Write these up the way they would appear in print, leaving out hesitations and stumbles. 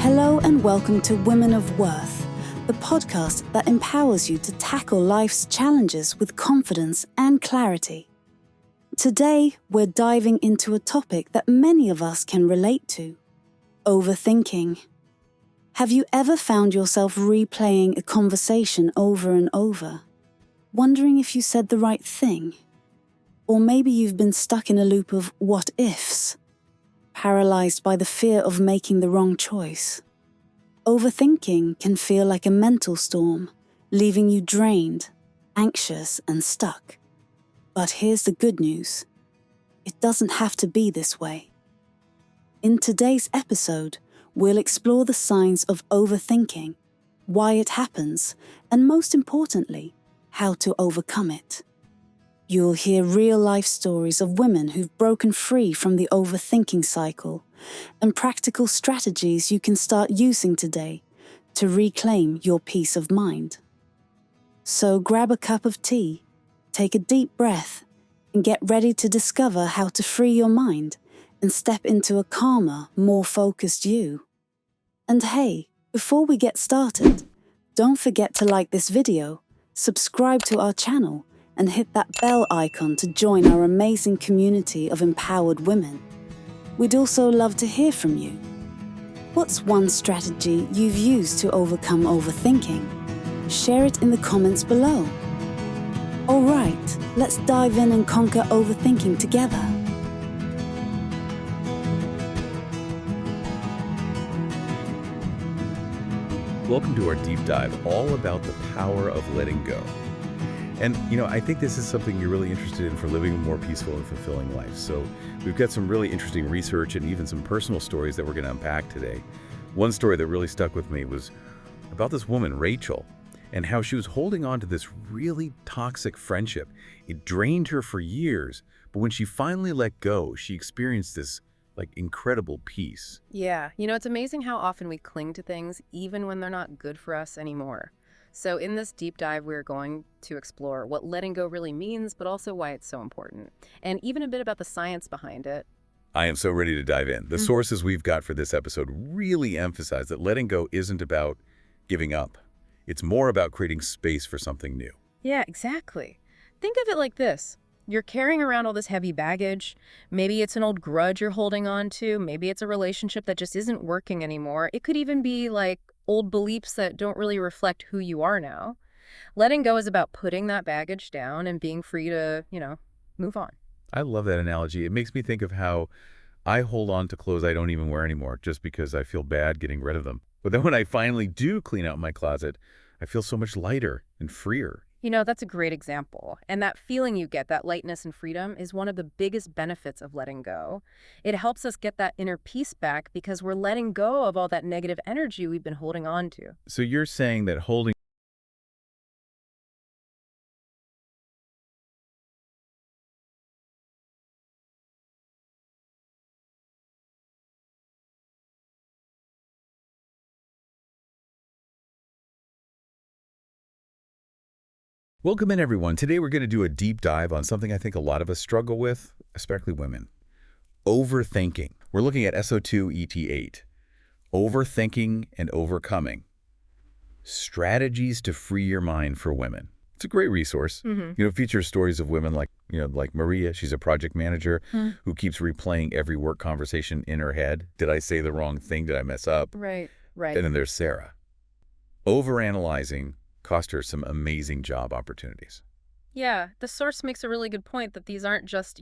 Hello and welcome to Women of Worth, the podcast that empowers you to tackle life's challenges with confidence and clarity. Today, we're diving into a topic that many of us can relate to: overthinking. Have you ever found yourself replaying a conversation over and over, wondering if you said the right thing? Or maybe you've been stuck in a loop of what-ifs, paralyzed by the fear of making the wrong choice. Overthinking can feel like a mental storm, leaving you drained, anxious, and stuck. But here's the good news: it doesn't have to be this way. In today's episode, we'll explore the signs of overthinking, why it happens, and most importantly, how to overcome it. You'll hear real-life stories of women who've broken free from the overthinking cycle and practical strategies you can start using today to reclaim your peace of mind. So grab a cup of tea, take a deep breath, and get ready to discover how to free your mind and step into a calmer, more focused you. And hey, before we get started, don't forget to like this video, subscribe to our channel, and hit that bell icon to join our amazing community of empowered women. We'd also love to hear from you. What's one strategy you've used to overcome overthinking? Share it in the comments below. All right, let's dive in and conquer overthinking together. Welcome to our deep dive, all about the power of letting go. And, I think this is something you're really interested in for living a more peaceful and fulfilling life. So we've got some really interesting research and even some personal stories that we're going to unpack today. One story that really stuck with me was about this woman, Rachel, and how she was holding on to this really toxic friendship. It drained her for years, but when she finally let go, she experienced this incredible peace. Yeah, it's amazing how often we cling to things even when they're not good for us anymore. So in this deep dive, we're going to explore what letting go really means, but also why it's so important, and even a bit about the science behind it. I am so ready to dive in. The sources we've got for this episode really emphasize that letting go isn't about giving up. It's more about creating space for something new. Yeah, exactly. Think of it like this. You're carrying around all this heavy baggage. Maybe it's an old grudge you're holding on to. Maybe it's a relationship that just isn't working anymore. It could even be like old beliefs that don't really reflect who you are now. Letting go is about putting that baggage down and being free to, move on. I love that analogy. It makes me think of how I hold on to clothes I don't even wear anymore just because I feel bad getting rid of them. But then when I finally do clean out my closet, I feel so much lighter and freer. That's a great example. And that feeling you get, that lightness and freedom, is one of the biggest benefits of letting go. It helps us get that inner peace back because we're letting go of all that negative energy we've been holding on to. So you're saying that holding Welcome in, everyone. Today we're going to do a deep dive on something I think a lot of us struggle with, especially women: overthinking. We're looking at SO2 ET8, overthinking and overcoming, strategies to free your mind for women. It's a great resource. It features stories of women like Maria. She's a project manager who keeps replaying every work conversation in her head. Did I say the wrong thing? Did I mess up? Right. And then there's Sarah. Overanalyzing cost her some amazing job opportunities. Yeah, the source makes a really good point that these aren't just,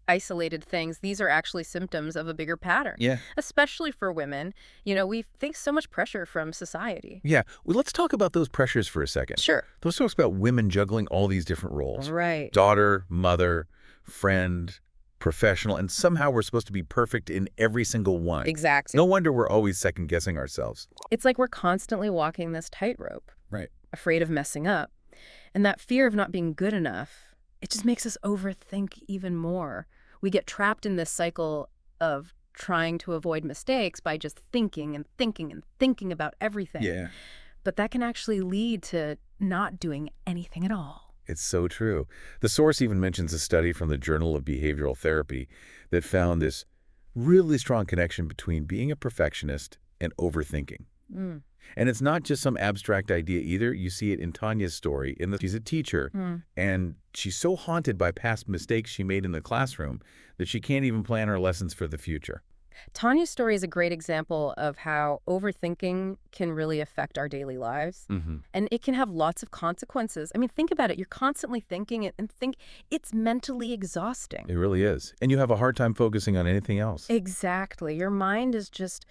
isolated things. These are actually symptoms of a bigger pattern. Yeah. Especially for women. We face so much pressure from society. Yeah. Well, let's talk about those pressures for a second. Sure. Let's talk about women juggling all these different roles. Right. Daughter, mother, friend, professional, and somehow we're supposed to be perfect in every single one. Exactly. No wonder we're always second-guessing ourselves. It's like we're constantly walking this tightrope. Right. Afraid of messing up. And that fear of not being good enough, it just makes us overthink even more. We get trapped in this cycle of trying to avoid mistakes by just thinking and thinking and thinking about everything. Yeah. But that can actually lead to not doing anything at all. It's so true. The source even mentions a study from the Journal of Behavioral Therapy that found this really strong connection between being a perfectionist and overthinking. Mm. And it's not just some abstract idea either. You see it in Tanya's story. She's a teacher, and she's so haunted by past mistakes she made in the classroom that she can't even plan her lessons for the future. Tanya's story is a great example of how overthinking can really affect our daily lives. And it can have lots of consequences. I mean, think about it. You're constantly thinking it and it's mentally exhausting. It really is. And you have a hard time focusing on anything else. Exactly. Your mind is just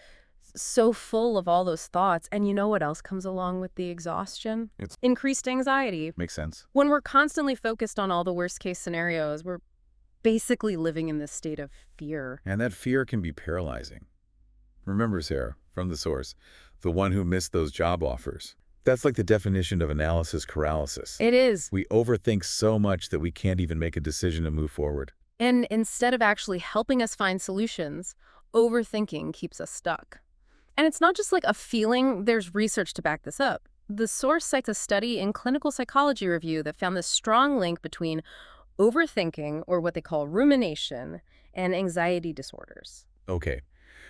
so full of all those thoughts. And you know what else comes along with the exhaustion? It's increased anxiety. Makes sense. When we're constantly focused on all the worst case scenarios, we're basically living in this state of fear. And that fear can be paralyzing. Remember, Sarah, from the source, the one who missed those job offers. That's like the definition of analysis paralysis. It is. We overthink so much that we can't even make a decision to move forward. And instead of actually helping us find solutions, overthinking keeps us stuck. And it's not just like a feeling, there's research to back this up. The source cites a study in Clinical Psychology Review that found this strong link between overthinking, or what they call rumination, and anxiety disorders. Okay,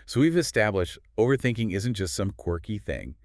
so we've established overthinking isn't just some quirky thing.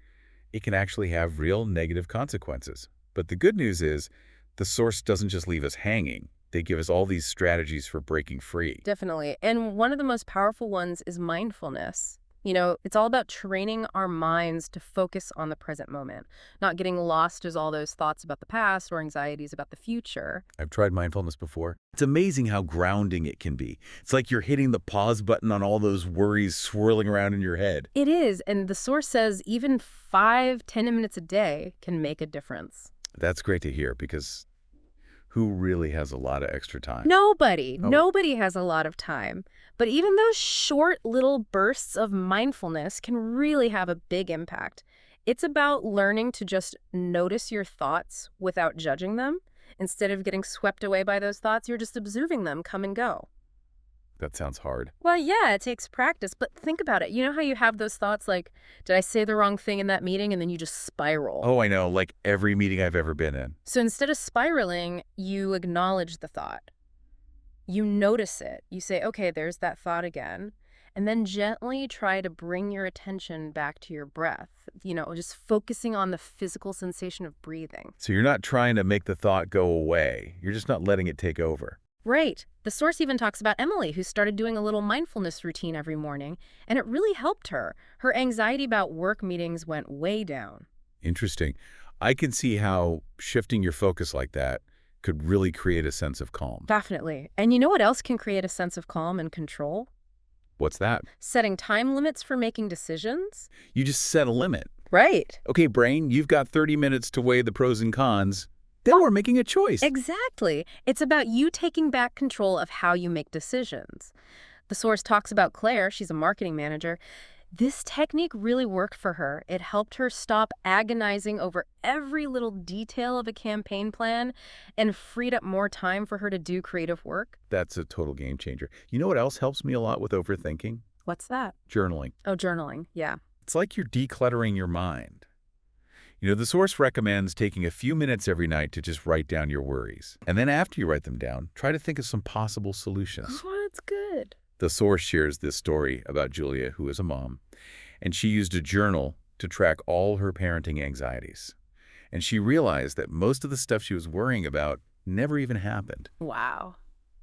It can actually have real negative consequences. But the good news is the source doesn't just leave us hanging. They give us all these strategies for breaking free. Definitely. And one of the most powerful ones is mindfulness. You know, it's all about training our minds to focus on the present moment, not getting lost as all those thoughts about the past or anxieties about the future. I've tried mindfulness before. It's amazing how grounding it can be. It's like you're hitting the pause button on all those worries swirling around in your head. It is. And the source says even 5-10 minutes a day can make a difference. That's great to hear, because who really has a lot of extra time? Nobody. Oh. Nobody has a lot of time. But even those short little bursts of mindfulness can really have a big impact. It's about learning to just notice your thoughts without judging them. Instead of getting swept away by those thoughts, you're just observing them come and go. That sounds hard. Well, yeah, it takes practice, but think about it. You know how you have those thoughts like, did I say the wrong thing in that meeting? And then you just spiral. Oh, I know, like every meeting I've ever been in. So instead of spiraling, you acknowledge the thought. You notice it. You say, okay, there's that thought again. And then gently try to bring your attention back to your breath. You know, just focusing on the physical sensation of breathing. So you're not trying to make the thought go away. You're just not letting it take over. Right. The source even talks about Emily, who started doing a little mindfulness routine every morning, and it really helped her. Her anxiety about work meetings went way down. Interesting. I can see how shifting your focus like that could really create a sense of calm. Definitely. And you know what else can create a sense of calm and control? What's that? Setting time limits for making decisions. You just set a limit. Right. Okay, brain, you've got 30 minutes to weigh the pros and cons. Then we're making a choice. Exactly. It's about you taking back control of how you make decisions. The source talks about Claire. She's a marketing manager. This technique really worked for her. It helped her stop agonizing over every little detail of a campaign plan and freed up more time for her to do creative work. That's a total game changer. You know what else helps me a lot with overthinking? What's that? Journaling. Oh, journaling. Yeah. It's like you're decluttering your mind. You know, the source recommends taking a few minutes every night to just write down your worries. And then after you write them down, try to think of some possible solutions. Oh, that's good. The source shares this story about Julia, who is a mom, and she used a journal to track all her parenting anxieties. And she realized that most of the stuff she was worrying about never even happened. Wow.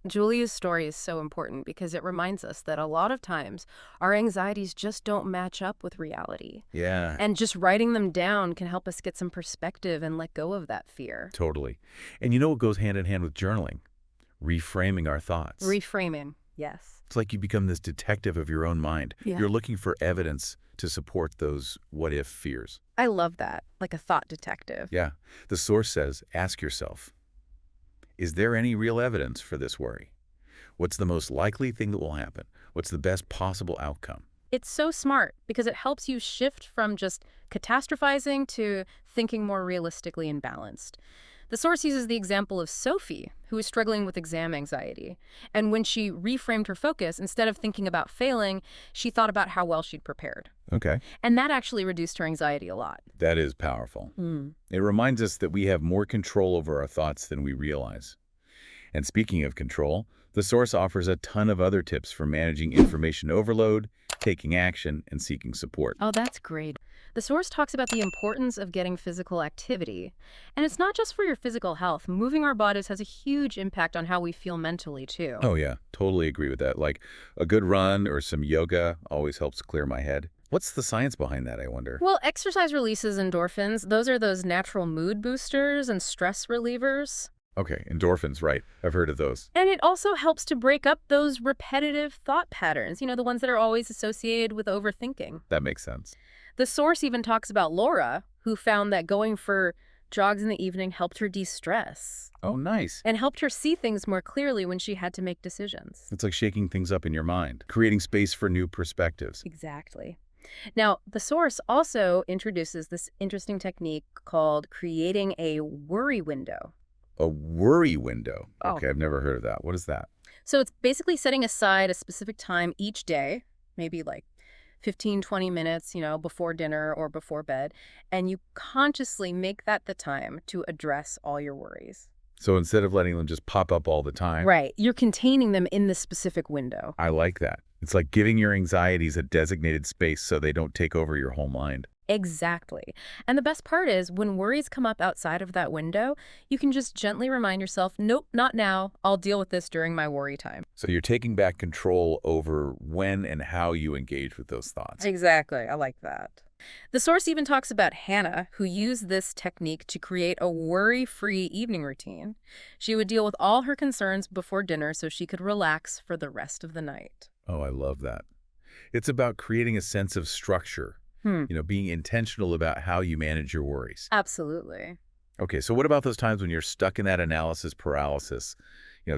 Julia's story is so important because it reminds us that a lot of times our anxieties just don't match up with reality. Yeah. And just writing them down can help us get some perspective and let go of that fear. Totally. And you know what goes hand in hand with journaling? Reframing our thoughts. Reframing, yes. It's like you become this detective of your own mind. Yeah. You're looking for evidence to support those what-if fears. I love that, like a thought detective. Yeah. The source says, ask yourself, is there any real evidence for this worry? What's the most likely thing that will happen? What's the best possible outcome? It's so smart because it helps you shift from just catastrophizing to thinking more realistically and balanced. The source uses the example of Sophie, who is struggling with exam anxiety. And when she reframed her focus, instead of thinking about failing, she thought about how well she'd prepared. Okay. And that actually reduced her anxiety a lot. That is powerful. It reminds us that we have more control over our thoughts than we realize. And speaking of control, the source offers a ton of other tips for managing information overload taking action, and seeking support. Oh, that's great. The source talks about the importance of getting physical activity. And it's not just for your physical health. Moving our bodies has a huge impact on how we feel mentally, too. Oh, yeah, totally agree with that. Like a good run or some yoga always helps clear my head. What's the science behind that, I wonder? Well, exercise releases endorphins. Those are those natural mood boosters and stress relievers. Okay, endorphins, right. I've heard of those. And it also helps to break up those repetitive thought patterns, the ones that are always associated with overthinking. That makes sense. The source even talks about Laura, who found that going for jogs in the evening helped her de-stress Oh, nice. and helped her see things more clearly when she had to make decisions. It's like shaking things up in your mind, creating space for new perspectives. Exactly. Now, the source also introduces this interesting technique called creating a worry window. A worry window. Oh. Okay, I've never heard of that. What is that? So it's basically setting aside a specific time each day, maybe like 15, 20 minutes, before dinner or before bed, and you consciously make that the time to address all your worries. So instead of letting them just pop up all the time, Right. You're containing them in this specific window. I like that. It's like giving your anxieties a designated space so they don't take over your whole mind. Exactly. And the best part is when worries come up outside of that window, you can just gently remind yourself, nope, not now. I'll deal with this during my worry time. So you're taking back control over when and how you engage with those thoughts. Exactly. I like that. The source even talks about Hannah, who used this technique to create a worry-free evening routine. She would deal with all her concerns before dinner so she could relax for the rest of the night. Oh, I love that. It's about creating a sense of structure, being intentional about how you manage your worries. Absolutely. Okay, so what about those times when you're stuck in that analysis paralysis,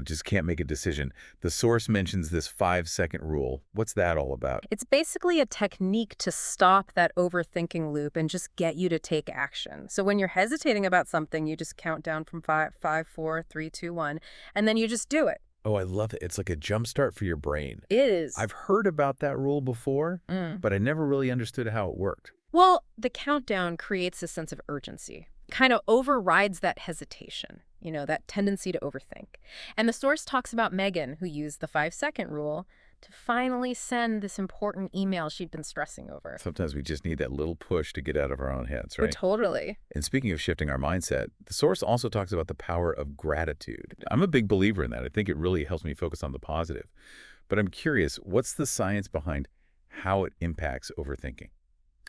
just can't make a decision? The source mentions this 5-second rule. What's that all about? It's basically a technique to stop that overthinking loop and just get you to take action. So when you're hesitating about something, you just count down from 5, 4, 3, 2, 1, and then you just do it. Oh, I love it. It's like a jumpstart for your brain. It is. I've heard about that rule before, but I never really understood how it worked. Well, the countdown creates a sense of urgency, kind of overrides that hesitation, that tendency to overthink. And the source talks about Megan, who used the 5-second rule to finally send this important email she'd been stressing over. Sometimes we just need that little push to get out of our own heads, Oh, right? totally. And speaking of shifting our mindset, the source also talks about the power of gratitude. I'm a big believer in that. I think it really helps me focus on the positive. But I'm curious, what's the science behind how it impacts overthinking?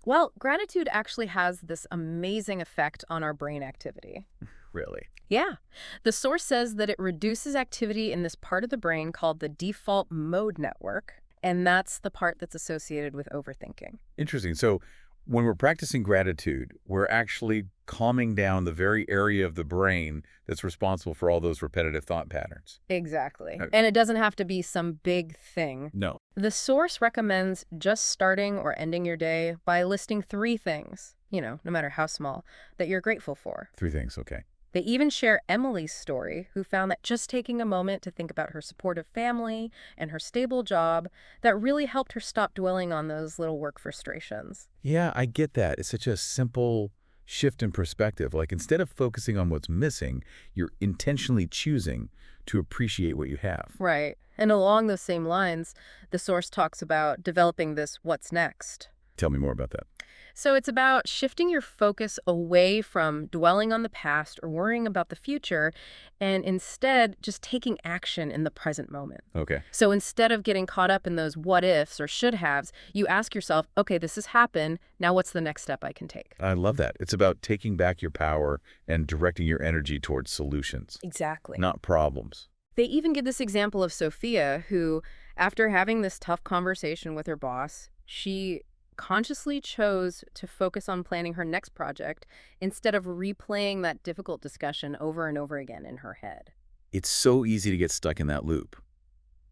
Well, gratitude actually has this amazing effect on our brain activity. Really? Yeah. The source says that it reduces activity in this part of the brain called the default mode network, and that's the part that's associated with overthinking. Interesting. So when we're practicing gratitude, we're actually calming down the very area of the brain that's responsible for all those repetitive thought patterns. Exactly. And it doesn't have to be some big thing. No. The source recommends just starting or ending your day by listing 3 things, no matter how small, that you're grateful for. 3 things, okay. They even share Emily's story, who found that just taking a moment to think about her supportive family and her stable job, that really helped her stop dwelling on those little work frustrations. Yeah, I get that. It's such a simple shift in perspective. Like instead of focusing on what's missing, you're intentionally choosing to appreciate what you have. Right. And along those same lines, the source talks about developing this what's next. Tell me more about that. So it's about shifting your focus away from dwelling on the past or worrying about the future, and instead just taking action in the present moment. Okay. So instead of getting caught up in those what-ifs or should-haves, you ask yourself, okay, this has happened. Now what's the next step I can take? I love that. It's about taking back your power and directing your energy towards solutions, Exactly. not problems. They even give this example of Sophia, who, after having this tough conversation with her boss, she consciously chose to focus on planning her next project instead of replaying that difficult discussion over and over again in her head. It's so easy to get stuck in that loop.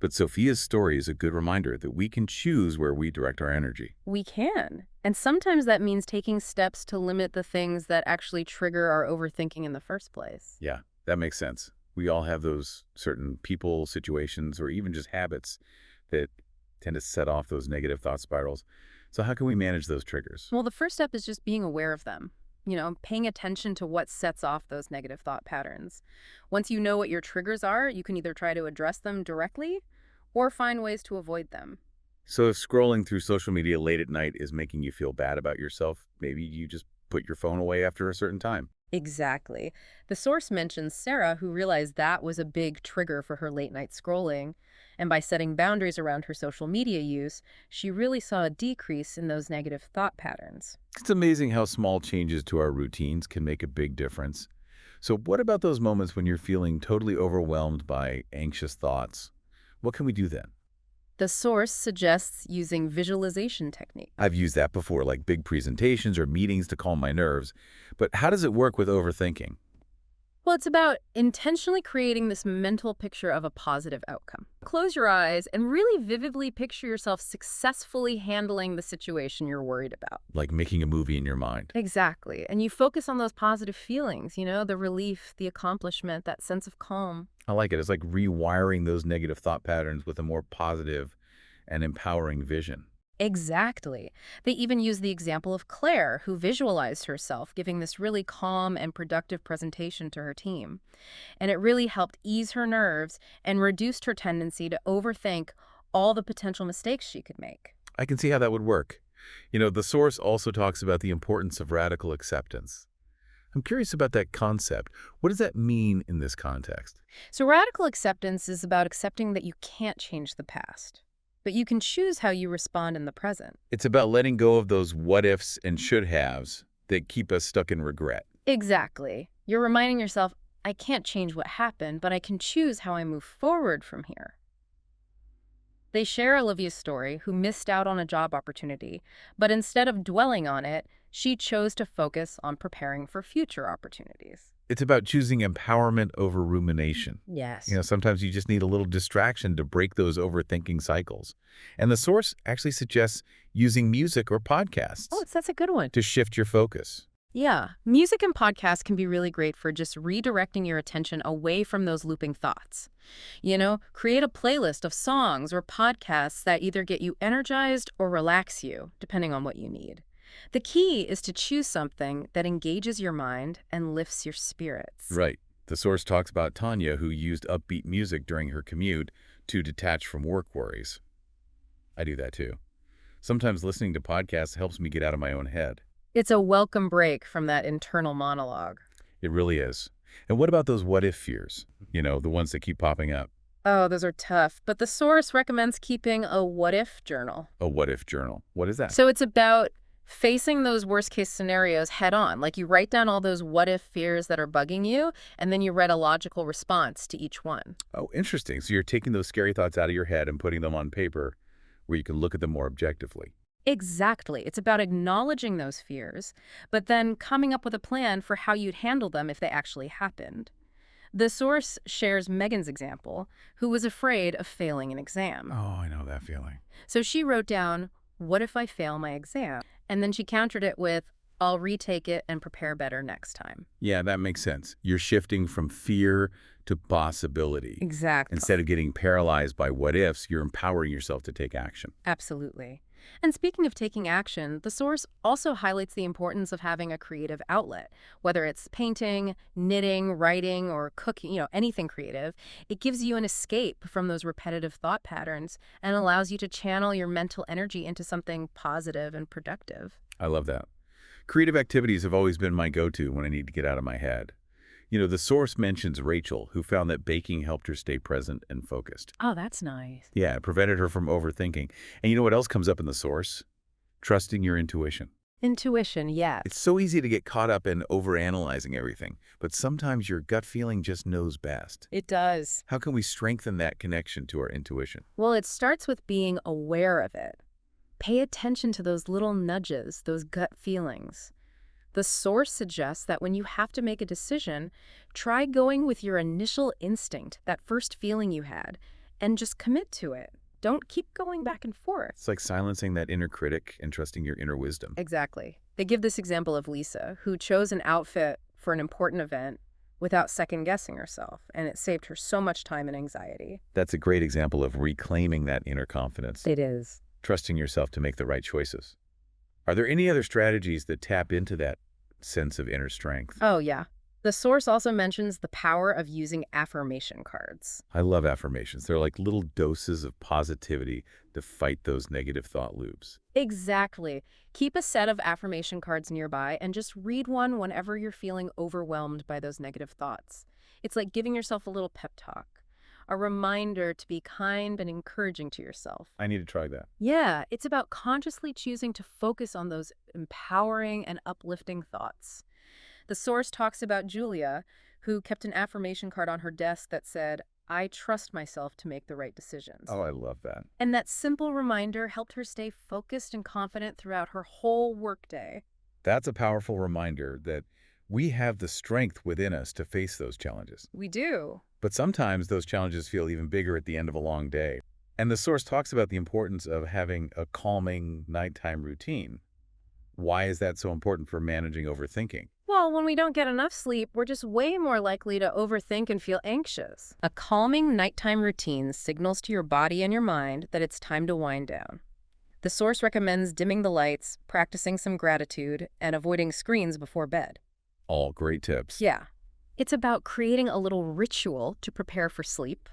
But Sophia's story is a good reminder that we can choose where we direct our energy. We can. And sometimes that means taking steps to limit the things that actually trigger our overthinking in the first place. Yeah, that makes sense. We all have those certain people, situations, or even just habits that tend to set off those negative thought spirals. So how can we manage those triggers? Well, the first step is just being aware of them. Paying attention to what sets off those negative thought patterns. Once you know what your triggers are, you can either try to address them directly or find ways to avoid them. So if scrolling through social media late at night is making you feel bad about yourself, maybe you just put your phone away after a certain time. Exactly. The source mentions Sarah, who realized that was a big trigger for her late night scrolling. And by setting boundaries around her social media use, she really saw a decrease in those negative thought patterns. It's amazing how small changes to our routines can make a big difference. So what about those moments when you're feeling totally overwhelmed by anxious thoughts? What can we do then? The source suggests using visualization technique. I've used that before, like big presentations or meetings to calm my nerves. But how does it work with overthinking? Well, it's about intentionally creating this mental picture of a positive outcome. Close your eyes and really vividly picture yourself successfully handling the situation you're worried about. Like making a movie in your mind. Exactly. And you focus on those positive feelings, the relief, the accomplishment, that sense of calm. I like it. It's like rewiring those negative thought patterns with a more positive and empowering vision. Exactly. They even use the example of Claire, who visualized herself giving this really calm and productive presentation to her team. And it really helped ease her nerves and reduced her tendency to overthink all the potential mistakes she could make. I can see how that would work. The source also talks about the importance of radical acceptance. I'm curious about that concept. What does that mean in this context? So radical acceptance is about accepting that you can't change the past, but you can choose how you respond in the present. It's about letting go of those what-ifs and should-haves that keep us stuck in regret. Exactly. You're reminding yourself, I can't change what happened, but I can choose how I move forward from here. They share Olivia's story, who missed out on a job opportunity, but instead of dwelling on it, she chose to focus on preparing for future opportunities. It's about choosing empowerment over rumination. Yes. Sometimes you just need a little distraction to break those overthinking cycles. And the source actually suggests using music or podcasts That's a good one. to shift your focus. Yeah, music and podcasts can be really great for just redirecting your attention away from those looping thoughts. Create a playlist of songs or podcasts that either get you energized or relax you, depending on what you need. The key is to choose something that engages your mind and lifts your spirits. Right. The source talks about Tanya, who used upbeat music during her commute to detach from work worries. I do that too. Sometimes listening to podcasts helps me get out of my own head. It's a welcome break from that internal monologue. It really is. And what about those what-if fears? The ones that keep popping up. Oh, those are tough. But the source recommends keeping a what-if journal. A what-if journal. What is that? So it's about facing those worst-case scenarios head-on. Like, you write down all those what-if fears that are bugging you, and then you write a logical response to each one. Oh, interesting. So you're taking those scary thoughts out of your head and putting them on paper where you can look at them more objectively. Exactly. It's about acknowledging those fears, but then coming up with a plan for how you'd handle them if they actually happened. The source shares Megan's example, who was afraid of failing an exam. Oh, I know that feeling. So she wrote down, "What if I fail my exam?" And then she countered it with, "I'll retake it and prepare better next time." Yeah, that makes sense. You're shifting from fear to possibility. Exactly. Instead of getting paralyzed by what-ifs, you're empowering yourself to take action. Absolutely. And speaking of taking action, the source also highlights the importance of having a creative outlet. Whether it's painting, knitting, writing, or cooking, anything creative, it gives you an escape from those repetitive thought patterns and allows you to channel your mental energy into something positive and productive. I love that. Creative activities have always been my go-to when I need to get out of my head. The source mentions Rachel, who found that baking helped her stay present and focused. Oh, that's nice. Yeah, it prevented her from overthinking. And you know what else comes up in the source? Trusting your intuition. Intuition, yes. It's so easy to get caught up in overanalyzing everything, but sometimes your gut feeling just knows best. It does. How can we strengthen that connection to our intuition? Well, it starts with being aware of it. Pay attention to those little nudges, those gut feelings. The source suggests that when you have to make a decision, try going with your initial instinct, that first feeling you had, and just commit to it. Don't keep going back and forth. It's like silencing that inner critic and trusting your inner wisdom. Exactly. They give this example of Lisa, who chose an outfit for an important event without second-guessing herself, and it saved her so much time and anxiety. That's a great example of reclaiming that inner confidence. It is. Trusting yourself to make the right choices. Are there any other strategies that tap into that sense of inner strength? Oh, yeah. The source also mentions the power of using affirmation cards. I love affirmations. They're like little doses of positivity to fight those negative thought loops. Exactly. Keep a set of affirmation cards nearby and just read one whenever you're feeling overwhelmed by those negative thoughts. It's like giving yourself a little pep talk, a reminder to be kind and encouraging to yourself. I need to try that. Yeah, it's about consciously choosing to focus on those empowering and uplifting thoughts. The source talks about Julia, who kept an affirmation card on her desk that said, "I trust myself to make the right decisions." Oh, I love that. And that simple reminder helped her stay focused and confident throughout her whole workday. That's a powerful reminder that we have the strength within us to face those challenges. We do. But sometimes those challenges feel even bigger at the end of a long day. And the source talks about the importance of having a calming nighttime routine. Why is that so important for managing overthinking? Well, when we don't get enough sleep, we're just way more likely to overthink and feel anxious. A calming nighttime routine signals to your body and your mind that it's time to wind down. The source recommends dimming the lights, practicing some gratitude, and avoiding screens before bed. All great tips. Yeah. It's about creating a little ritual to prepare for sleep.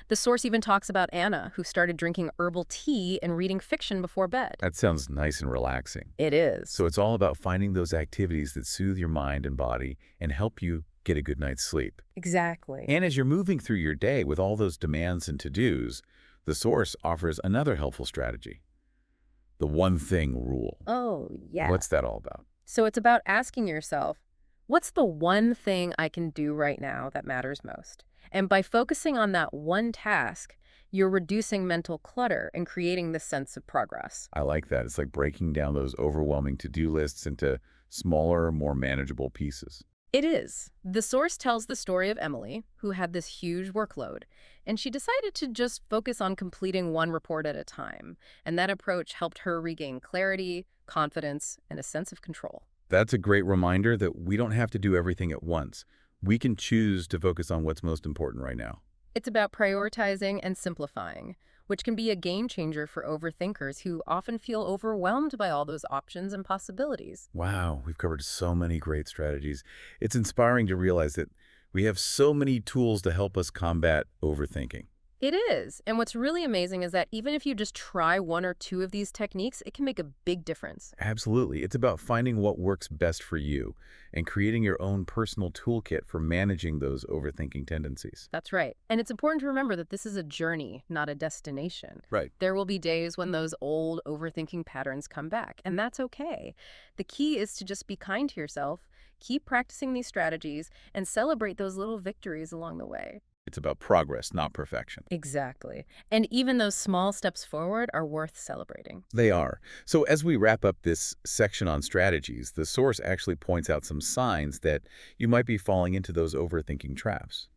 The source even talks about Anna, who started drinking herbal tea and reading fiction before bed. That sounds nice and relaxing. It is. So it's all about finding those activities that soothe your mind and body and help you get a good night's sleep. Exactly. And as you're moving through your day with all those demands and to-dos, the source offers another helpful strategy. The one thing rule. Oh, yeah. What's that all about? So it's about asking yourself, what's the one thing I can do right now that matters most? And by focusing on that one task, you're reducing mental clutter and creating this sense of progress. I like that. It's like breaking down those overwhelming to-do lists into smaller, more manageable pieces. It is. The source tells the story of Emily, who had this huge workload, and she decided to just focus on completing one report at a time. And that approach helped her regain clarity, confidence, and a sense of control. That's a great reminder that we don't have to do everything at once. We can choose to focus on what's most important right now. It's about prioritizing and simplifying, which can be a game changer for overthinkers who often feel overwhelmed by all those options and possibilities. Wow, we've covered so many great strategies. It's inspiring to realize that we have so many tools to help us combat overthinking. It is. And what's really amazing is that even if you just try one or two of these techniques, it can make a big difference. Absolutely. It's about finding what works best for you and creating your own personal toolkit for managing those overthinking tendencies. That's right. And it's important to remember that this is a journey, not a destination. Right. There will be days when those old overthinking patterns come back, and that's okay. The key is to just be kind to yourself, keep practicing these strategies, and celebrate those little victories along the way. It's about progress, not perfection. Exactly. And even those small steps forward are worth celebrating. They are. So as we wrap up this section on strategies, the source actually points out some signs that you might be falling into those overthinking traps.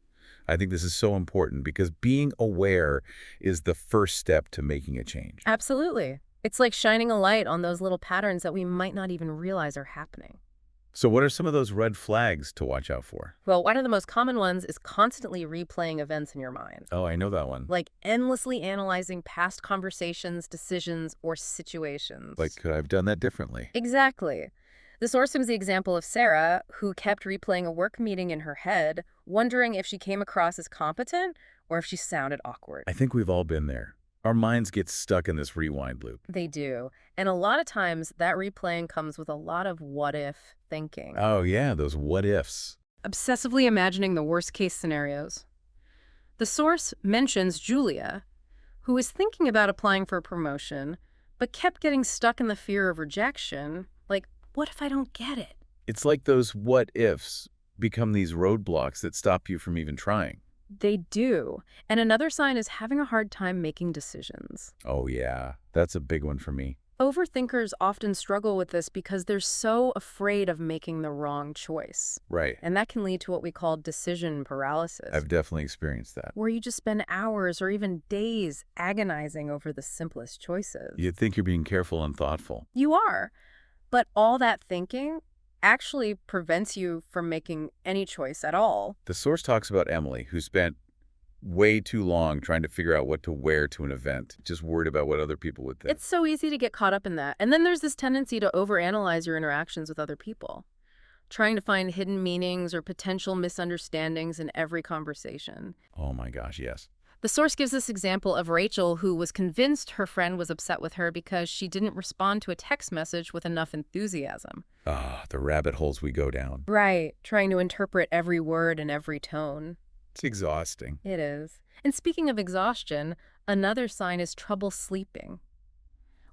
I think this is so important because being aware is the first step to making a change. Absolutely. It's like shining a light on those little patterns that we might not even realize are happening. So what are some of those red flags to watch out for? Well, one of the most common ones is constantly replaying events in your mind. Oh, I know that one. Like endlessly analyzing past conversations, decisions, or situations. Like, could I have done that differently? Exactly. The source gives the example of Sarah, who kept replaying a work meeting in her head, wondering if she came across as competent or if she sounded awkward. I think we've all been there. Our minds get stuck in this rewind loop. They do. And a lot of times that replaying comes with a lot of what-if thinking. Oh, yeah, those what-ifs. Obsessively imagining the worst-case scenarios. The source mentions Julia, who was thinking about applying for a promotion, but kept getting stuck in the fear of rejection. Like, what if I don't get it? It's like those what-ifs become these roadblocks that stop you from even trying. They do. And another sign is having a hard time making decisions. Oh, yeah. That's a big one for me. Overthinkers often struggle with this because they're so afraid of making the wrong choice. Right. And that can lead to what we call decision paralysis. I've definitely experienced that. Where you just spend hours or even days agonizing over the simplest choices. You'd think you're being careful and thoughtful. You are. But all that thinking actually prevents you from making any choice at all. The source talks about Emily, who spent way too long trying to figure out what to wear to an event, just worried about what other people would think. It's so easy to get caught up in that. And then there's this tendency to overanalyze your interactions with other people. trying to find hidden meanings or potential misunderstandings in every conversation. Oh my gosh, yes. The source gives this example of Rachel, who was convinced her friend was upset with her because she didn't respond to a text message with enough enthusiasm. Ah, the rabbit holes we go down. Right, trying to interpret every word and every tone. It's exhausting. It is. And speaking of exhaustion, another sign is trouble sleeping.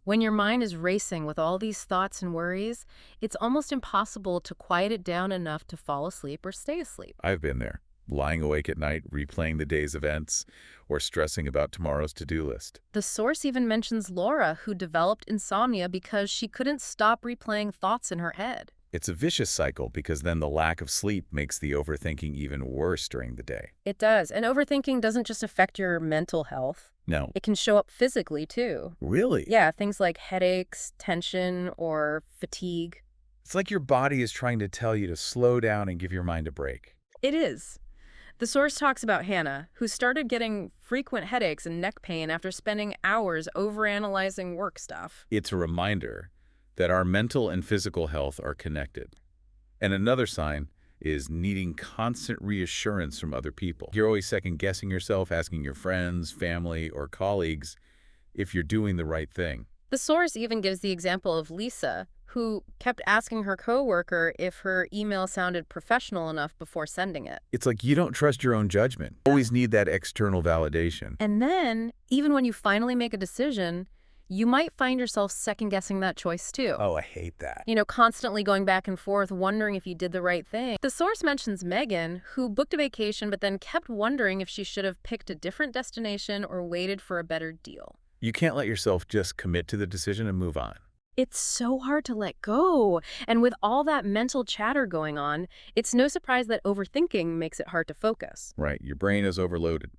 When your mind is racing with all these thoughts and worries, it's almost impossible to quiet it down enough to fall asleep or stay asleep. I've been there, lying awake at night, replaying the day's events, or stressing about tomorrow's to-do list. The source even mentions Laura, who developed insomnia because she couldn't stop replaying thoughts in her head. It's a vicious cycle because then the lack of sleep makes the overthinking even worse during the day. It does. And overthinking doesn't just affect your mental health. No. It can show up physically, too. Really? Yeah, things like headaches, tension, or fatigue. It's like your body is trying to tell you to slow down and give your mind a break. It is. The source talks about Hannah, who started getting frequent headaches and neck pain after spending hours overanalyzing work stuff. It's a reminder that our mental and physical health are connected. And another sign is needing constant reassurance from other people. You're always second-guessing yourself, asking your friends, family, or colleagues if you're doing the right thing. The source even gives the example of Lisa, who kept asking her coworker if her email sounded professional enough before sending it. It's like you don't trust your own judgment. Always need that external validation. And then, even when you finally make a decision, you might find yourself second-guessing that choice too. Oh, I hate that. Constantly going back and forth, wondering if you did the right thing. The source mentions Megan, who booked a vacation but then kept wondering if she should have picked a different destination or waited for a better deal. You can't let yourself just commit to the decision and move on. It's so hard to let go. And with all that mental chatter going on, it's no surprise that overthinking makes it hard to focus. Right, your brain is overloaded.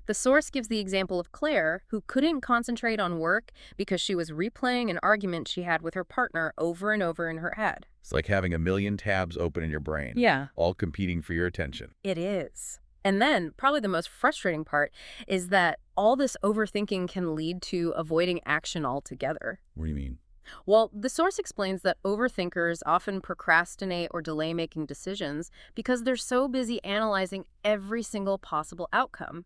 The source gives the example of Claire, who couldn't concentrate on work because she was replaying an argument she had with her partner over and over in her head. It's like having a million tabs open in your brain. Yeah. All competing for your attention. It is. And then, probably the most frustrating part is that all this overthinking can lead to avoiding action altogether. What do you mean? Well, the source explains that overthinkers often procrastinate or delay making decisions because they're so busy analyzing every single possible outcome.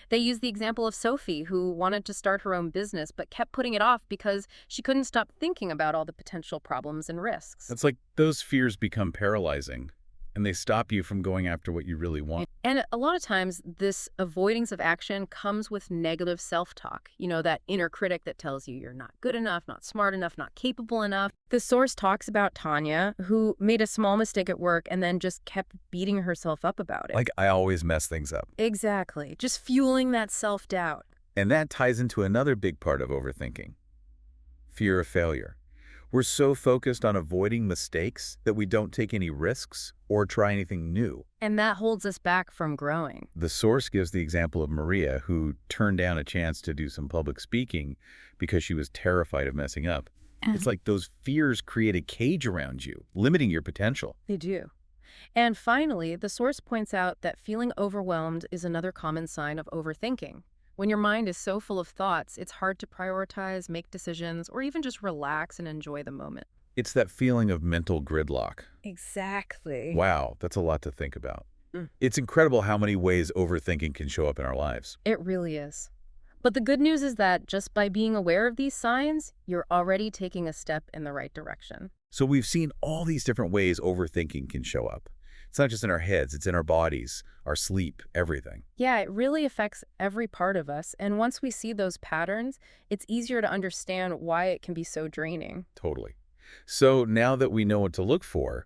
They use the example of Sophie, who wanted to start her own business but kept putting it off because she couldn't stop thinking about all the potential problems and risks. It's like those fears become paralyzing, and they stop you from going after what you really want. And a lot of times, this avoidance of action comes with negative self-talk. That inner critic that tells you you're not good enough, not smart enough, not capable enough. The source talks about Tanya, who made a small mistake at work and then just kept beating herself up about it. Like, I always mess things up. Exactly. Just fueling that self-doubt. And that ties into another big part of overthinking. Fear of failure. We're so focused on avoiding mistakes that we don't take any risks or try anything new. And that holds us back from growing. The source gives the example of Maria, who turned down a chance to do some public speaking because she was terrified of messing up. It's like those fears create a cage around you, limiting your potential. They do. And finally, the source points out that feeling overwhelmed is another common sign of overthinking. When your mind is so full of thoughts, it's hard to prioritize, make decisions, or even just relax and enjoy the moment. It's that feeling of mental gridlock. Exactly. Wow, that's a lot to think about. It's incredible how many ways overthinking can show up in our lives. It really is. But the good news is that just by being aware of these signs, you're already taking a step in the right direction. So we've seen all these different ways overthinking can show up. It's not just in our heads, it's in our bodies, our sleep, everything. Yeah, it really affects every part of us. And once we see those patterns, it's easier to understand why it can be so draining. Totally. So now that we know what to look for,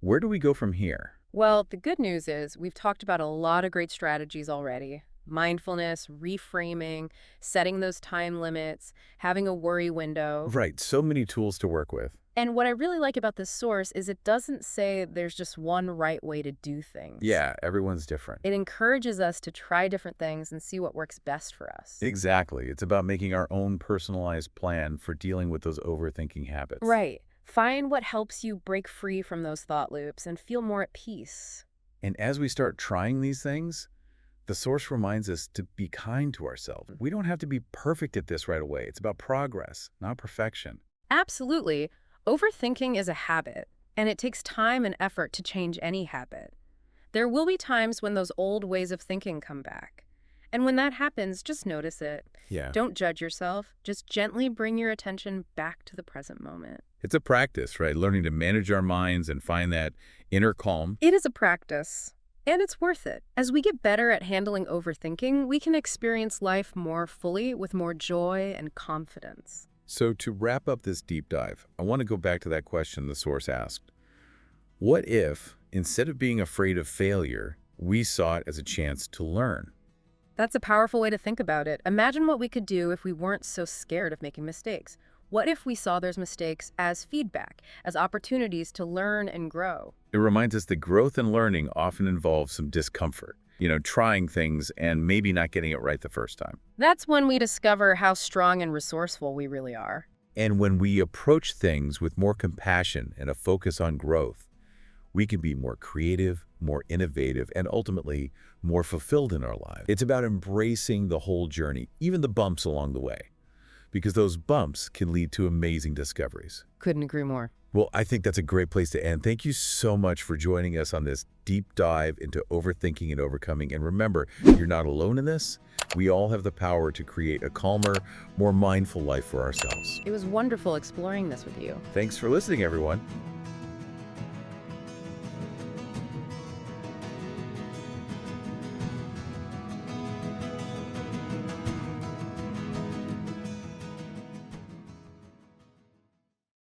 where do we go from here? Well, the good news is we've talked about a lot of great strategies already. Mindfulness, reframing, setting those time limits, having a worry window. Right, so many tools to work with. And what I really like about this source is it doesn't say there's just one right way to do things. Yeah, everyone's different. It encourages us to try different things and see what works best for us. Exactly. It's about making our own personalized plan for dealing with those overthinking habits. Right. Find what helps you break free from those thought loops and feel more at peace. And as we start trying these things, the source reminds us to be kind to ourselves. We don't have to be perfect at this right away. It's about progress, not perfection. Absolutely. Overthinking is a habit, And it takes time and effort to change any habit. There will be times when those old ways of thinking come back. And when that happens, just notice it. Yeah. Don't judge yourself. Just gently bring your attention back to the present moment. It's a practice, right? Learning to manage our minds and find that inner calm. It is a practice, and it's worth it. As we get better at handling overthinking, we can experience life more fully with more joy and confidence. So to wrap up this deep dive, I want to go back to that question the source asked. What if, instead of being afraid of failure, we saw it as a chance to learn? That's a powerful way to think about it. Imagine what we could do if we weren't so scared of making mistakes. What if we saw those mistakes as feedback, as opportunities to learn and grow? It reminds us that growth and learning often involves some discomfort. Trying things and maybe not getting it right the first time. That's when we discover how strong and resourceful we really are. And when we approach things with more compassion and a focus on growth, we can be more creative, more innovative, and ultimately more fulfilled in our lives. It's about embracing the whole journey, even the bumps along the way, because those bumps can lead to amazing discoveries. Couldn't agree more. Well, I think that's a great place to end. Thank you so much for joining us on this deep dive into overthinking and overcoming. And remember, you're not alone in this. We all have the power to create a calmer, more mindful life for ourselves. It was wonderful exploring this with you. Thanks for listening, everyone.